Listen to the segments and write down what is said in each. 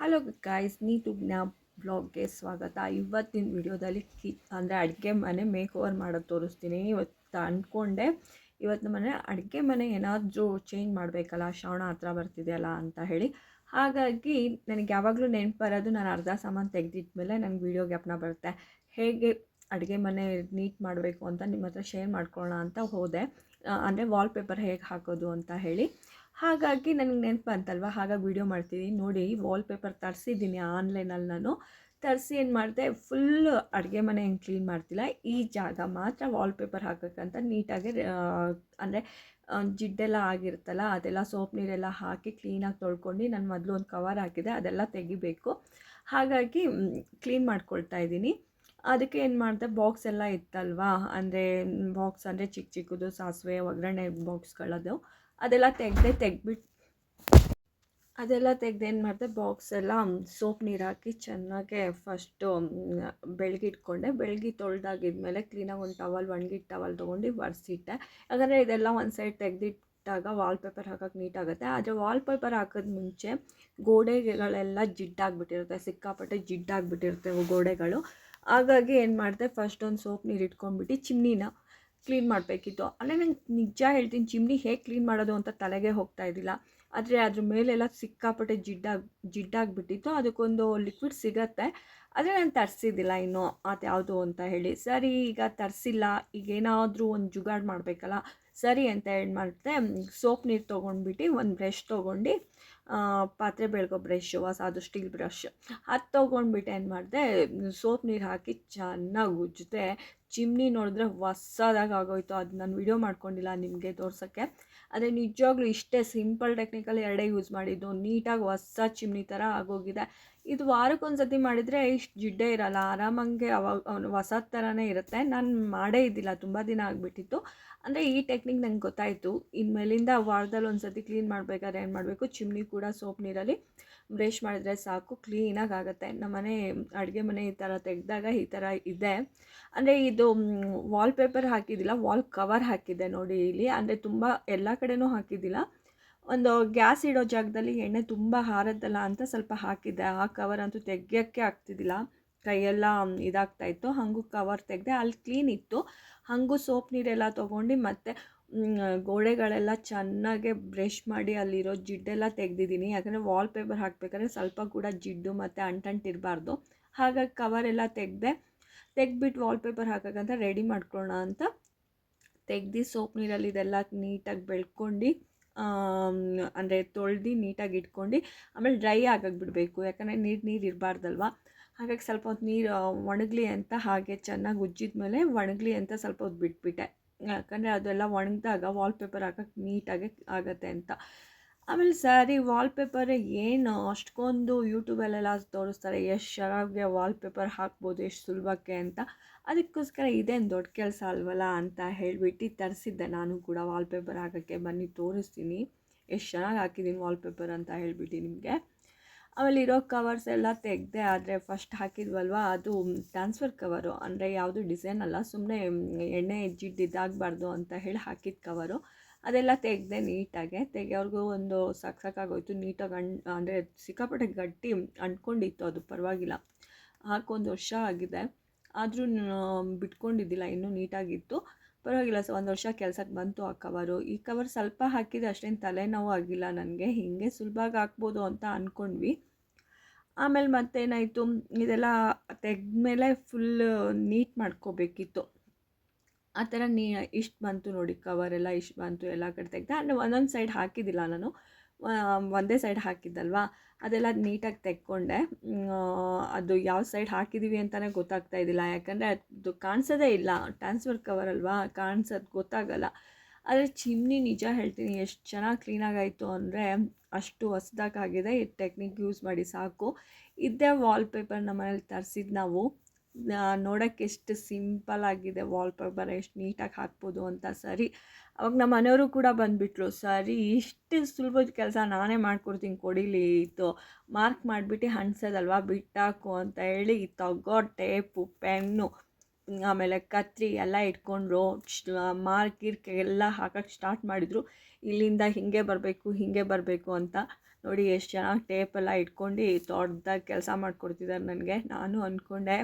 Hello guys, Neetu ಜ್ಞಾ ಬ್ಲಾಗ್ಗೆ ಸ್ವಾಗತ. ಇವತ್ತಿನ ವಿಡಿಯೋದಲ್ಲಿ ಅಂದರೆ ಅಡುಗೆ ಮನೆ ಮೇಕ್ ಓವರ್ ಮಾಡೋದು ತೋರಿಸ್ತೀನಿ. ಇವತ್ತು ಅಂದ್ಕೊಂಡೆ ಇವತ್ತು ಮನೆ ಅಡುಗೆ ಮನೆ ಏನಾದರೂ ಚೇಂಜ್ ಮಾಡಬೇಕಲ್ಲ, ಶ್ರಾವಣ ಹತ್ರ ಬರ್ತಿದೆಯಲ್ಲ ಅಂತ ಹೇಳಿ. ಹಾಗಾಗಿ ನನಗೆ ಯಾವಾಗಲೂ ನೆನಪು ಬರೋದು, ನಾನು ಅರ್ಧ ಸಾಮಾನು ತೆಗೆದಿಟ್ಮೇಲೆ ನನಗೆ ವೀಡಿಯೋ ಜ್ಞಾಪನ ಬರುತ್ತೆ. ಹೇಗೆ ಅಡುಗೆ ಮನೆ ನೀಟ್ ಮಾಡಬೇಕು ಅಂತ ನಿಮ್ಮ ಹತ್ರ ಶೇರ್ ಮಾಡ್ಕೊಳ್ಳೋಣ ಅಂತ ಹೋದೆ. ಅಂದರೆ ವಾಲ್ಪೇಪರ್ ಹೇಗೆ ಹಾಕೋದು ಅಂತ ಹೇಳಿ. ಹಾಗಾಗಿ ನನಗೆ ನೆನಪು ಅಂತಲ್ವ, ಹಾಗಾಗಿ ವೀಡಿಯೋ ಮಾಡ್ತೀನಿ ನೋಡಿ. ವಾಲ್ಪೇಪರ್ ತರಿಸಿದ್ದೀನಿ ಆನ್ಲೈನಲ್ಲಿ. ನಾನು ತರಿಸಿ ಏನು ಮಾಡಿದೆ, ಫುಲ್ಲು ಅಡುಗೆ ಮನೆ ಹೆಂಗೆ ಕ್ಲೀನ್ ಮಾಡ್ತಿಲ್ಲ, ಈ ಜಾಗ ಮಾತ್ರ ವಾಲ್ಪೇಪರ್ ಹಾಕೋಕ್ಕಂತ ನೀಟಾಗಿ ಅಂದರೆ ಜಿಡ್ಡೆಲ್ಲ ಆಗಿರುತ್ತಲ್ಲ ಅದೆಲ್ಲ ಸೋಪ್ ನೀರೆಲ್ಲ ಹಾಕಿ ಕ್ಲೀನಾಗಿ ತೊಳ್ಕೊಂಡು ನಾನು ಮೊದಲು ಒಂದು ಕವರ್ ಹಾಕಿದೆ, ಅದೆಲ್ಲ ತೆಗಿಬೇಕು. ಹಾಗಾಗಿ ಕ್ಲೀನ್ ಮಾಡ್ಕೊಳ್ತಾ ಇದ್ದೀನಿ. ಅದಕ್ಕೆ ಏನು ಮಾಡಿದೆ, ಬಾಕ್ಸ್ ಎಲ್ಲ ಇತ್ತಲ್ವಾ, ಅಂದರೆ ಬಾಕ್ಸ್ ಅಂದರೆ ಚಿಕ್ಕ ಚಿಕ್ಕದು ಸಾಸಿವೆ ಒಗ್ಗರಣೆ ಬಾಕ್ಸ್ಗಳದು, ಅದೆಲ್ಲ ತೆಗೆದು ಏನು ಮಾಡಿದೆ, ಬಾಕ್ಸ್ ಎಲ್ಲ ಸೋಪ್ ನೀರು ಹಾಕಿ ಚೆನ್ನಾಗೆ ಫಸ್ಟು ಬೆಳಗಿಟ್ಕೊಂಡೆ. ಬೆಳಗ್ಗೆ ತೊಳೆದಾಗಿದ್ಮೇಲೆ ಕ್ಲೀನಾಗಿ ಒಂದು ಟವಲ್, ಒಣಗಿದ ಟವಲ್ ತೊಗೊಂಡು ಒರೆಸಿಟ್ಟೆ. ಯಾಕಂದರೆ ಇದೆಲ್ಲ ಒಂದು ಸೈಡ್ ತೆಗೆದಿಟ್ಟಾಗ ವಾಲ್ಪೇಪರ್ ಹಾಕೋಕ್ಕೆ ನೀಟಾಗುತ್ತೆ. ಆದರೆ ವಾಲ್ಪೇಪರ್ ಹಾಕೋದು ಮುಂಚೆ ಗೋಡೆಗಳೆಲ್ಲ ಜಿಡ್ಡಾಗಿಬಿಟ್ಟಿರುತ್ತೆ, ಸಿಕ್ಕಾಪಟ್ಟೆ ಜಿಡ್ಡಾಗಿಬಿಟ್ಟಿರುತ್ತೆ ಗೋಡೆಗಳು. ಹಾಗಾಗಿ ಏನು ಮಾಡಿದೆ, ಫಸ್ಟ್ ಒಂದು ಸೋಪ್ ನೀರು ಇಟ್ಕೊಂಡ್ಬಿಟ್ಟು ಚಿಮ್ನಿನ ಕ್ಲೀನ್ ಮಾಡಬೇಕಿತ್ತು. ಅಂದರೆ ನಂಗೆ ನಿಜ ಹೇಳ್ತೀನಿ, ಚಿಮ್ನಿ ಹೇಗೆ ಕ್ಲೀನ್ ಮಾಡೋದು ಅಂತ ತಲೆಗೆ ಹೋಗ್ತಾ ಇದ್ದಿಲ್ಲ. ಆದರೆ ಅದ್ರ ಮೇಲೆಲ್ಲ ಸಿಕ್ಕಾಪಟ್ಟೆ ಜಿಡ್ಡಾಗಿಬಿಟ್ಟಿತ್ತು. ಅದಕ್ಕೊಂದು ಲಿಕ್ವಿಡ್ ಸಿಗತ್ತೆ, ಆದರೆ ನಾನು ತರಿಸಿದ್ದಿಲ್ಲ ಇನ್ನೂ ಅದು ಯಾವುದು ಅಂತ ಹೇಳಿ. ಸರಿ, ಈಗ ತರಿಸಿಲ್ಲ, ಈಗೇನಾದರೂ ಒಂದು ಜುಗಾಡು ಮಾಡಬೇಕಲ್ಲ, ಸರಿ ಅಂತ ಏನು ಮಾಡಿದೆ, ಸೋಪ್ ನೀರು ತೊಗೊಂಡ್ಬಿಟ್ಟು ಒಂದು ಬ್ರಷ್ ತೊಗೊಂಡು, ಪಾತ್ರೆ ಬೆಳಗೋ ಬ್ರಷ್, ಅದು ಸ್ಟೀಲ್ ಬ್ರಷ್, ಅದು ತೊಗೊಂಡ್ಬಿಟ್ಟು ಏನು ಮಾಡಿದೆ, ಸೋಪ್ ನೀರು ಹಾಕಿ ಚೆನ್ನಾಗಿ ಉಜ್ಜಿದೆ. ಚಿಮ್ನಿ ನೋಡಿದ್ರೆ ಹೊಸದಾಗಿ ಆಗೋಯ್ತು. ಅದು ನಾನು ವೀಡಿಯೋ ಮಾಡ್ಕೊಂಡಿಲ್ಲ ನಿಮಗೆ ತೋರ್ಸೋಕ್ಕೆ. ಆದರೆ ನಿಜವಾಗ್ಲೂ ಇಷ್ಟೇ ಸಿಂಪಲ್ ಟೆಕ್ನಿಕಲ್ ಎರಡೇ ಯೂಸ್ ಮಾಡಿದ್ದು, ನೀಟಾಗಿ ಹೊಸ ಚಿಮ್ನಿ ಥರ ಆಗೋಗಿದೆ. ಇದು ವಾರಕ್ಕೊಂದು ಸತಿ ಮಾಡಿದರೆ ಇಷ್ಟು ಜಿಡ್ಡೇ ಇರೋಲ್ಲ, ಆರಾಮಂಗೆ ಅವಾಗ ಹೊಸ ಥರನೇ ಇರುತ್ತೆ. ನಾನು ಮಾಡೇ ಇದ್ದಿಲ್ಲ, ತುಂಬ ದಿನ ಆಗಿಬಿಟ್ಟಿತ್ತು. ಅಂದರೆ ಈ ಟೆಕ್ನಿಕ್ ನಂಗೆ ಗೊತ್ತಾಯಿತು. ಇನ್ಮೇಲಿಂದ ವಾರದಲ್ಲಿ ಒಂದು ಸತಿ ಕ್ಲೀನ್ ಮಾಡಬೇಕಾದ್ರೆ ಏನು ಮಾಡಬೇಕು, ಚಿಮ್ನಿ ಕೂಡ ಸೋಪ್ ನೀರಲ್ಲಿ ಬ್ರಷ್ ಮಾಡಿದರೆ ಸಾಕು, ಕ್ಲೀನಾಗಿ ಆಗುತ್ತೆ. ನಮ್ಮನೆ ಅಡುಗೆ ಮನೆ ಈ ಥರ ತೆಗೆದಾಗ ಈ ಥರ ಇದೆ. ಅಂದರೆ ಇದು ವಾಲ್ಪೇಪರ್ ಹಾಕಿದ್ದಿಲ್ಲ, ವಾಲ್ ಕವರ್ ಹಾಕಿದ್ದೆ ನೋಡಿ ಇಲ್ಲಿ. ಅಂದರೆ ತುಂಬ ಎಲ್ಲ ಕಡೆನೂ ಹಾಕಿದ್ದಿಲ್ಲ, ಒಂದು ಗ್ಯಾಸ್ ಇಡೋ ಜಾಗದಲ್ಲಿ ಎಣ್ಣೆ ತುಂಬ ಹಾರತ್ತಲ್ಲ ಅಂತ ಸ್ವಲ್ಪ ಹಾಕಿದ್ದೆ. ಆ ಕವರ್ ಅಂತೂ ತೆಗಿಯೋಕ್ಕೆ ಆಗ್ತಿದ್ದಿಲ್ಲ, ಕೈಯೆಲ್ಲ ಇದಾಗ್ತಾಯಿತ್ತು. ಹಾಗೂ ಕವರ್ ತೆಗೆದೆ, ಅಲ್ಲಿ ಕ್ಲೀನ್ ಇತ್ತು. ಹಾಗೂ ಸೋಪ್ ನೀರೆಲ್ಲ ತೊಗೊಂಡು ಮತ್ತು ಗೋಡೆಗಳೆಲ್ಲ ಚೆನ್ನಾಗೆ ಬ್ರಷ್ ಮಾಡಿ ಅಲ್ಲಿರೋ ಜಿಡ್ಡೆಲ್ಲ ತೆಗೆದಿದ್ದೀನಿ. ಯಾಕಂದರೆ ವಾಲ್ಪೇಪರ್ ಹಾಕಬೇಕಾದ್ರೆ ಸ್ವಲ್ಪ ಕೂಡ ಜಿಡ್ಡು ಮತ್ತು ಅಂಟಂಟಿರಬಾರ್ದು. ಹಾಗಾಗಿ ಕವರೆಲ್ಲ ತೆಗೆದ್ಬಿಟ್ಟು ವಾಲ್ಪೇಪರ್ ಹಾಕೋಕ್ಕಂತ ರೆಡಿ ಮಾಡ್ಕೊಳ್ಳೋಣ ಅಂತ ತೆಗ್ದು ಸೋಪ್ ನೀರಲ್ಲಿ ಇದೆಲ್ಲ ನೀಟಾಗಿ ಬೆಳ್ಕೊಂಡು, ಅಂದರೆ ತೊಳ್ದು ನೀಟಾಗಿ ಇಟ್ಕೊಂಡು ಆಮೇಲೆ ಡ್ರೈ ಆಗಕ್ಕೆ ಬಿಡಬೇಕು. ಯಾಕಂದರೆ ನೀರು ಇರಬಾರ್ದಲ್ವ. ಹಾಗಾಗಿ ಸ್ವಲ್ಪ ಹೊತ್ತು ನೀರು ಒಣಗಲಿ ಅಂತ ಹಾಗೆ ಚೆನ್ನಾಗಿ ಉಜ್ಜಿದ ಮೇಲೆ ಒಣಗಲಿ ಅಂತ ಸ್ವಲ್ಪ ಹೊತ್ತು ಬಿಟ್ಬಿಟ್ಟೆ. ಯಾಕಂದರೆ ಅದೆಲ್ಲ ಒಣಗಿದಾಗ ವಾಲ್ಪೇಪರ್ ಹಾಕೋಕ್ಕೆ ನೀಟಾಗಿ ಆಗುತ್ತೆ ಅಂತ. ಆಮೇಲೆ ಸರಿ, ವಾಲ್ಪೇಪರ್ ಏನು ಅಷ್ಟೊಂದು ಯೂಟ್ಯೂಬಲ್ಲೆಲ್ಲ ತೋರಿಸ್ತಾರೆ ಎಷ್ಟು ಚೆನ್ನಾಗಿ ವಾಲ್ಪೇಪರ್ ಹಾಕ್ಬೋದು ಎಷ್ಟು ಸುಲಭಕ್ಕೆ ಅಂತ. ಅದಕ್ಕೋಸ್ಕರ ಇದೇನು ದೊಡ್ಡ ಕೆಲಸ ಅಲ್ವಲ್ಲ ಅಂತ ಹೇಳಿಬಿಟ್ಟು ತರಿಸಿದ್ದೆ ನಾನು ಕೂಡ ವಾಲ್ಪೇಪರ್ ಹಾಕೋಕ್ಕೆ. ಬನ್ನಿ ತೋರಿಸ್ತೀನಿ ಎಷ್ಟು ಚೆನ್ನಾಗಿ ಹಾಕಿದ್ದೀನಿ ವಾಲ್ಪೇಪರ್ ಅಂತ ಹೇಳಿಬಿಟ್ಟು ನಿಮಗೆ. ಆಮೇಲೆ ಇರೋ ಕವರ್ಸ್ ಎಲ್ಲ ತೆಗೆದೆ. ಆದರೆ ಫಸ್ಟ್ ಹಾಕಿದ್ವಲ್ವ, ಅದು ಟ್ರಾನ್ಸ್ಫರ್ ಕವರು, ಅಂದರೆ ಯಾವುದು ಡಿಸೈನ್ ಅಲ್ಲ, ಸುಮ್ಮನೆ ಎಣ್ಣೆ ಜಿಡ್ಡಿದ್ದಾಗಬಾರ್ದು ಅಂತ ಹೇಳಿ ಹಾಕಿದ ಕವರು. ಅದೆಲ್ಲ ತೆಗೆದೆ ನೀಟಾಗೆ. ತೆಗೆಯೋರ್ಗೂ ಒಂದು ಸಾಕಾಗೋಯ್ತು. ನೀಟಾಗಿ ಅಂದರೆ ಸಿಕ್ಕಾಪಟ್ಟೆ ಗಟ್ಟಿ ಅಂಟ್ಕೊಂಡಿತ್ತು, ಅದು ಪರವಾಗಿಲ್ಲ. ಹಾಕೊಂದು ವರ್ಷ ಆಗಿದೆ, ಆದರೂ ಬಿಟ್ಕೊಂಡಿದ್ದಿಲ್ಲ, ಇನ್ನೂ ನೀಟಾಗಿತ್ತು, ಪರವಾಗಿಲ್ಲ. ಒಂದು ವರ್ಷ ಕೆಲಸಕ್ಕೆ ಬಂತು ಆ ಕವರು. ಈ ಕವರ್ ಸ್ವಲ್ಪ ಹಾಕಿದರೆ ಅಷ್ಟೇನು ತಲೆನೋವು ಆಗಿಲ್ಲ ನನಗೆ, ಹೀಗೆ ಸುಲಭವಾಗಿ ಹಾಕ್ಬೋದು ಅಂತ ಅಂದ್ಕೊಂಡ್ವಿ. ಆಮೇಲೆ ಮತ್ತೇನಾಯಿತು, ಇದೆಲ್ಲ ತೆಗೆದ್ಮೇಲೆ ಫುಲ್ಲು ನೀಟ್ ಮಾಡ್ಕೋಬೇಕಿತ್ತು. ಆ ಥರ ಇಷ್ಟು ಬಂತು ನೋಡಿ, ಕವರೆಲ್ಲ ಇಷ್ಟು ಬಂತು, ಎಲ್ಲ ಕಡೆ ತೆಗೆದೆ. ಅಂದರೆ ಒಂದೊಂದು ಸೈಡ್ ಹಾಕಿದ್ದಿಲ್ಲ ನಾನು, ಒಂದೇ ಸೈಡ್ ಹಾಕಿದ್ದಲ್ವ, ಅದೆಲ್ಲ ನೀಟಾಗಿ ತೆಕ್ಕೊಂಡೆ. ಅದು ಯಾವ ಸೈಡ್ ಹಾಕಿದ್ದೀವಿ ಅಂತಲೇ ಗೊತ್ತಾಗ್ತಾ ಇದ್ದಿಲ್ಲ, ಯಾಕಂದರೆ ಅದು ಕಾಣಿಸೋದೇ ಇಲ್ಲ, ಟ್ರಾನ್ಸ್ಫರ್ ಕವರ್ ಅಲ್ವಾ, ಕಾಣಿಸೋದು ಗೊತ್ತಾಗಲ್ಲ. ಆದರೆ ಚಿಮ್ನಿ ನಿಜ ಹೇಳ್ತೀನಿ ಎಷ್ಟು ಚೆನ್ನಾಗಿ ಕ್ಲೀನಾಗಾಯಿತು ಅಂದರೆ ಅಷ್ಟು ಹೊಸ್ದಾಗಿದೆ. ಈ ಟೆಕ್ನಿಕ್ ಯೂಸ್ ಮಾಡಿ ಸಾಕು. ಇದೇ ವಾಲ್ಪೇಪರ್ ನಮ್ಮ ಮನೇಲಿ ತರಿಸಿದ್ದು ನಾವು. ನೋಡೋಕ್ಕೆ ಎಷ್ಟು ಸಿಂಪಲ್ ಆಗಿದೆ ವಾಲ್ಪೇಪರ್, ಎಷ್ಟು ನೀಟಾಗಿ ಹಾಕ್ಬೋದು ಅಂತ. ಸರಿ, ಅವಾಗ ನಮ್ಮ ಮನೆಯವರು ಕೂಡ ಬಂದುಬಿಟ್ರು. ಸರಿ, ಇಷ್ಟು ಸುಲಭದ ಕೆಲಸ ನಾನೇ ಮಾಡ್ಕೊಡ್ತೀನಿ ಕೊಡಿಲಿ, ಇದು ಮಾರ್ಕ್ ಮಾಡಿಬಿಟ್ಟು ಅಂಟಿಸೋದಲ್ವ, ಬಿಟ್ಟಾಕು ಅಂತ ಹೇಳಿ ತಗೋ ಟೇಪು, ಪೆನ್ನು, ಆಮೇಲೆ ಕತ್ರಿ ಎಲ್ಲ ಇಟ್ಕೊಂಡ್ರು. ಮಾರ್ಕ್ ಗಿರ್ಕ್ ಎಲ್ಲ ಹಾಕೋಕ್ಕೆ ಸ್ಟಾರ್ಟ್ ಮಾಡಿದರು. ಇಲ್ಲಿಂದ ಹೀಗೆ ಬರಬೇಕು ಅಂತ. ನೋಡಿ ಎಷ್ಟು ಚೆನ್ನಾಗಿ ಟೇಪೆಲ್ಲ ಇಟ್ಕೊಂಡು ದೊಡ್ಡದಾಗಿ ಕೆಲಸ ಮಾಡಿಕೊಡ್ತಿದ್ದಾರೆ ನನಗೆ. ನಾನು ಅಂದ್ಕೊಂಡೆ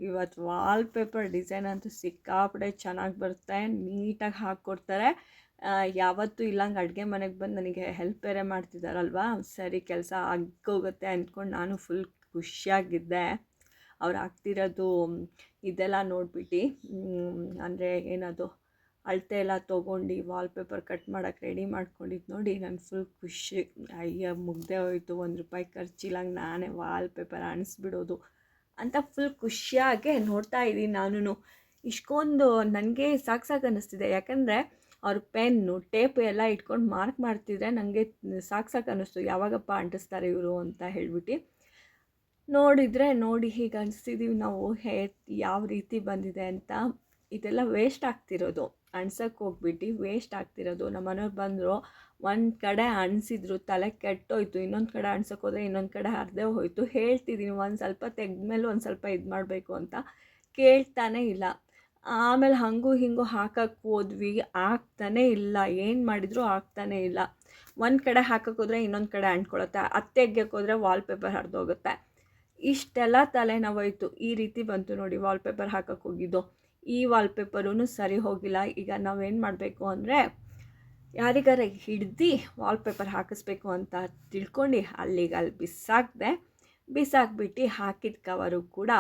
ಇವತ್ತು ವಾಲ್ಪೇಪರ್ ಡಿಸೈನ್ ಅಂತೂ ಸಿಕ್ಕಾಪಟ್ಟೆ ಚೆನ್ನಾಗಿ ಬರುತ್ತೆ, ನೀಟಾಗಿ ಹಾಕ್ಕೊಡ್ತಾರೆ. ಯಾವತ್ತೂ ಇಲ್ಲಂಗೆ ಅಡುಗೆ ಮನೆಗೆ ಬಂದು ನನಗೆ ಹೆಲ್ಪ್ ಬೇರೆ ಮಾಡ್ತಿದ್ದಾರಲ್ವ, ಸರಿ ಕೆಲಸ ಆಗೋಗುತ್ತೆ ಅಂದ್ಕೊಂಡು ನಾನು ಫುಲ್ ಖುಷಿಯಾಗಿದ್ದೆ. ಅವ್ರು ಹಾಕ್ತಿರೋದು ಇದೆಲ್ಲ ನೋಡ್ಬಿಟ್ಟು, ಅಂದರೆ ಏನದು ಅಳತೆ ಎಲ್ಲ ತೊಗೊಂಡು ವಾಲ್ಪೇಪರ್ ಕಟ್ ಮಾಡೋಕ್ಕೆ ರೆಡಿ ಮಾಡ್ಕೊಂಡಿದ್ದು ನೋಡಿ ನಾನು ಫುಲ್ ಖುಷಿ. ಅಯ್ಯ ಮುಗ್ದೇ ಹೋಯಿತು, ₹1 ಖರ್ಚಿಲ್ಲಂಗೆ ನಾನೇ ವಾಲ್ಪೇಪರ್ ಅಣಿಸ್ಬಿಡೋದು ಅಂತ ಫುಲ್ ಖುಷಿಯಾಗೆ ನೋಡ್ತಾ ಇದ್ದೀನಿ. ನಾನು ಇಷ್ಟೊಂದು ನನಗೆ ಸಾಕು ಅನ್ನಿಸ್ತಿದೆ, ಯಾಕಂದರೆ ಅವ್ರ ಪೆನ್ನು ಟೇಪು ಎಲ್ಲ ಇಟ್ಕೊಂಡು ಮಾರ್ಕ್ ಮಾಡ್ತಿದ್ರೆ ನನಗೆ ಸಾಕು ಅನ್ನಿಸ್ತು, ಯಾವಾಗಪ್ಪ ಅಂಟಿಸ್ತಾರೆ ಇವರು ಅಂತ ಹೇಳ್ಬಿಟ್ಟು. ನೋಡಿ ಹೀಗೆ ಅನಿಸ್ತಿದ್ದೀವಿ ನಾವು ಯಾವ ರೀತಿ ಬಂದಿದೆ ಅಂತ. ಇದೆಲ್ಲ ವೇಸ್ಟ್ ಆಗ್ತಿರೋದು, ಅಣ್ಸಕ್ಕೆ ಹೋಗ್ಬಿಟ್ಟು ವೇಸ್ಟ್ ಆಗ್ತಿರೋದು. ನಮ್ಮ ಮನೆಯವ್ರು ಬಂದರು, ಒಂದು ಕಡೆ ಅಣಿಸಿದ್ರು, ತಲೆ ಕೆಟ್ಟೋಯ್ತು, ಇನ್ನೊಂದು ಕಡೆ ಅಣ್ಸಕ್ಕೆ ಹೋದರೆ ಇನ್ನೊಂದು ಕಡೆ ಹರಿದೇ ಹೋಯಿತು. ಹೇಳ್ತಿದ್ದೀನಿ ಒಂದು ಸ್ವಲ್ಪ ತೆಗೆದ್ಮೇಲೆ ಒಂದು ಸ್ವಲ್ಪ ಇದು ಮಾಡಬೇಕು ಅಂತ, ಕೇಳ್ತಾನೇ ಇಲ್ಲ. ಆಮೇಲೆ ಹಾಗೂ ಹೀಗೂ ಹಾಕಕ್ಕೆ ಹೋದ್ವಿ, ಆಗ್ತಾನೇ ಇಲ್ಲ, ಏನು ಮಾಡಿದರೂ ಆಗ್ತಾನೇ ಇಲ್ಲ. ಒಂದು ಕಡೆ ಹಾಕಕ್ಕೆ ಹೋದರೆ ಇನ್ನೊಂದು ಕಡೆ ಅಂಟ್ಕೊಳುತ್ತೆ, ತೆಗ್ಯಕ್ಕೆ ಹೋದರೆ ವಾಲ್ಪೇಪರ್ ಹರಿದೋಗುತ್ತೆ. ಇಷ್ಟೆಲ್ಲ ತಲೆನೋವಾಯಿತು. ಈ ರೀತಿ ಬಂತು ನೋಡಿ ವಾಲ್ಪೇಪರ್ ಹಾಕಕ್ಕೆ ಹೋಗಿದ್ದು. ಈ ವಾಲ್ಪೇಪರೂ ಸರಿ ಹೋಗಿಲ್ಲ. ಈಗ ನಾವೇನು ಮಾಡಬೇಕು ಅಂದರೆ, ಯಾರಿಗಾರ ಹಿಡ್ದು ವಾಲ್ಪೇಪರ್ ಹಾಕಿಸ್ಬೇಕು ಅಂತ ತಿಳ್ಕೊಂಡು ಅಲ್ಲಿ ಬಿಸಾಕ್ಬಿಟ್ಟು ಹಾಕಿದ ಕವರು ಕೂಡ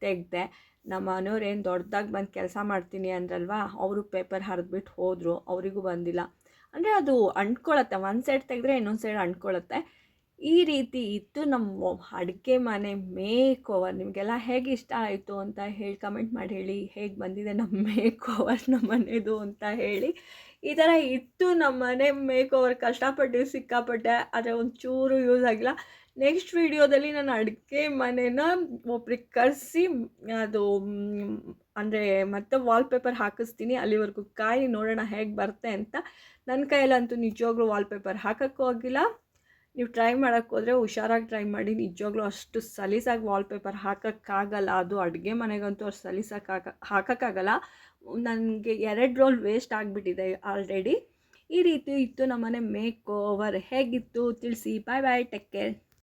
ತೆಗೆದೆ. ನಮ್ಮ ಮನೆಯವ್ರು ಏನು ದೊಡ್ಡದಾಗಿ ಬಂದು ಕೆಲಸ ಮಾಡ್ತೀನಿ ಅಂದ್ರಲ್ವ, ಅವರು ಪೇಪರ್ ಹರಿದ್ಬಿಟ್ಟು ಹೋದರು, ಅವರಿಗೂ ಬಂದಿಲ್ಲ. ಅಂದರೆ ಅದು ಅಂಟ್ಕೊಳ್ಳುತ್ತೆ, ಒಂದು ಸೈಡ್ ತೆಗೆದ್ರೆ ಇನ್ನೊಂದು ಸೈಡ್ ಅಂಟ್ಕೊಳ್ಳುತ್ತೆ. ಈ ರೀತಿ ಇತ್ತು ನಮ್ಮ ಅಡುಗೆ ಮನೆ ಮೇಕ್ ಓವರ್. ನಿಮಗೆಲ್ಲ ಹೇಗೆ ಇಷ್ಟ ಆಯಿತು ಅಂತ ಹೇಳಿ ಕಮೆಂಟ್ ಮಾಡಿ ಹೇಳಿ. ಹೇಗೆ ಬಂದಿದೆ ನಮ್ಮ ಮೇಕ್ ಓವರ್ ನಮ್ಮ ಮನೆಯದು ಅಂತ ಹೇಳಿ. ಈ ಥರ ಇತ್ತು ನಮ್ಮ ಮನೆ ಮೇಕ್ ಓವರ್. ಕಷ್ಟಪಟ್ಟು ಸಿಕ್ಕಾಪಟ್ಟೆ, ಆದರೆ ಒಂಚೂರು ಯೂಸ್ ಆಗಿಲ್ಲ. ನೆಕ್ಸ್ಟ್ ವೀಡಿಯೋದಲ್ಲಿ ನಾನು ಅಡುಗೆ ಮನೆನ ಒಬ್ರಿಗೆ ಕರೆಸಿ ಅದು ಅಂದರೆ ಮತ್ತೆ ವಾಲ್ಪೇಪರ್ ಹಾಕಿಸ್ತೀನಿ. ಅಲ್ಲಿವರೆಗೂ ಕಾಯಿ ನೋಡೋಣ ಹೇಗೆ ಬರುತ್ತೆ ಅಂತ. ನನ್ನ ಕೈಯಲ್ಲಂತೂ ನಿಜವಾಗ್ಲೂ ವಾಲ್ಪೇಪರ್ ಹಾಕೋಕ್ಕೂ ಆಗಿಲ್ಲ. ನೀವು ಟ್ರೈ ಮಾಡೋಕ್ಕೆ ಹೋದರೆ ಹುಷಾರಾಗಿ ಟ್ರೈ ಮಾಡಿ. ನಿಜವಾಗ್ಲೂ ಅಷ್ಟು ಸಲೀಸಾಗಿ ವಾಲ್ಪೇಪರ್ ಹಾಕೋಕ್ಕಾಗಲ್ಲ. ಅದು ಅಡುಗೆ ಮನೆಗಂತೂ ಅಷ್ಟು ಸಲೀಸಾಗಿ ಹಾಕೋಕ್ಕಾಗಲ್ಲ. ನನಗೆ 2 ರೋಲ್ ವೇಸ್ಟ್ ಆಗಿಬಿಟ್ಟಿದೆ ಆಲ್ರೆಡಿ. ಈ ರೀತಿ ಇತ್ತು ನಮ್ಮನೆ ಮೇಕ್ ಓವರ್. ಹೇಗಿತ್ತು ತಿಳಿಸಿ. Bye take care.